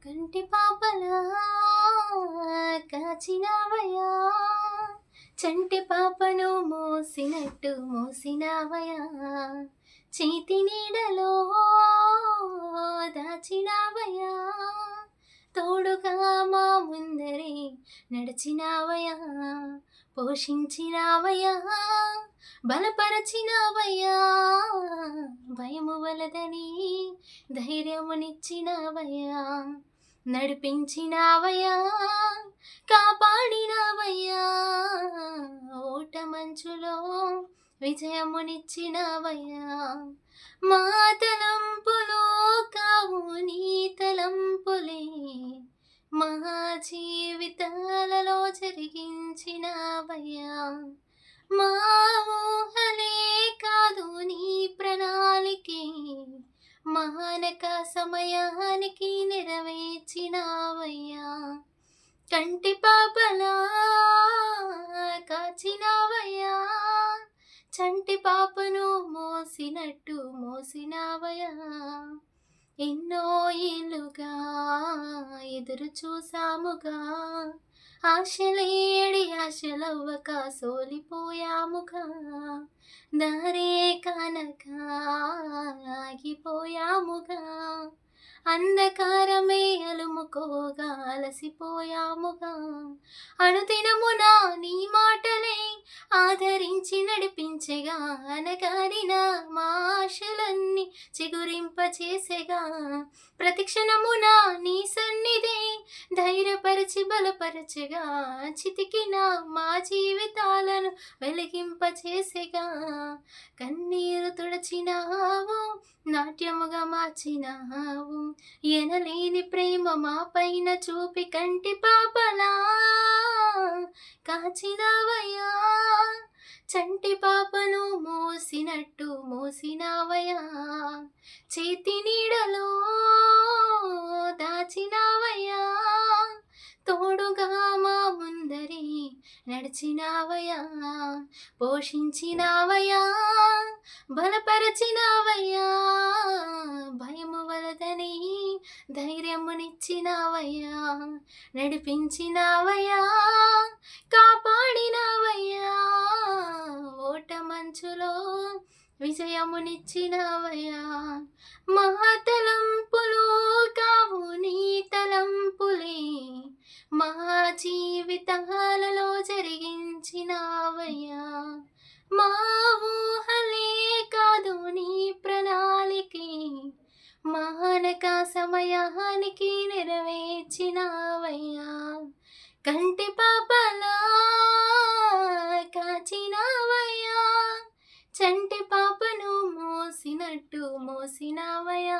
కంటి పాపలా కాచినావయా, చంటి పాపను మోసినట్టు మోసినావయా, చేతి నీడలో దాచినావయా, తోడుగా మా ముందరే నడిచినావయా, పోషించినావయా, బలపరచినావయ్యా, భయము వలదని ధైర్యమునిచ్చినావయ్యా, నడిపించినావయ్యా, కాపాడినావయ్యా, ఓట మంచులో విజయమునిచ్చినావయ్యా, మా తలంపులో కావు నీ తలంపులే, మా జీవితాలలో జరిగించినావయ్యా, మా ఊహలే కాదు నీ ప్రణాళికే, మహానక సమయానికి నెరవేర్చినావయ్యా, కంటి పాపలా కాచినావయ్యా, చంటి పాపను మోసినట్టు మోసినావయ్యా, ఎన్నో ఏళ్ళుగా ఎదురు చూసాముగా, ఆశలేడి ఆశలవ్వక సోలిపోయాముగా, దారే కానక ఆగిపోయాముగా, అంధకారమే అలుముకోగా అలసిపోయాముగా, అనుదినమున నీ మాటలే ఆదరించి నడిపించెగా, అనగారిన మా ఆశలన్నీ చిగురింపచేసెగా, ప్రతిక్షణమున నీ సన్నిధి ధైర్యపరిచి బలపరచగా, చితికిన మా జీవితాలను వెలిగింపచేసెగా, కన్నీరు తుడచినావు, నాట్యముగా మార్చినావు, ఎనలేని ప్రేమ మా పైన చూపి కంటి పాపలా కాచినావయ్యా, చంటి పాపను మోసినట్టు మోసినావయ్యా, చేతి నీడలో దాచినావయ్యా, తోడుగా మా ముందరి నడిచినావయ్యా, పోషించినావయ్యా, బలపరచినావయ్యా, భయము వలదని ధైర్యమునిచ్చినావయ్యా, నడిపించినావయ్యా, కాపాడినావయ్యా, ఓట మంచులో విజయమునిచ్చినావయ్యా, మహాతలంపులు కావు నీ తలంపులే, మా జీవితాలలో జరిగించినావయ్యా, మా ఊహలే కాదు నీ ప్రణాళికే, మహానక సమయానికి నెరవేర్చినావయ్యా, కంటి పాపలా కాచినావయ్యా, చంటి పాపను మోసినట్టు మోసినావయ్యా.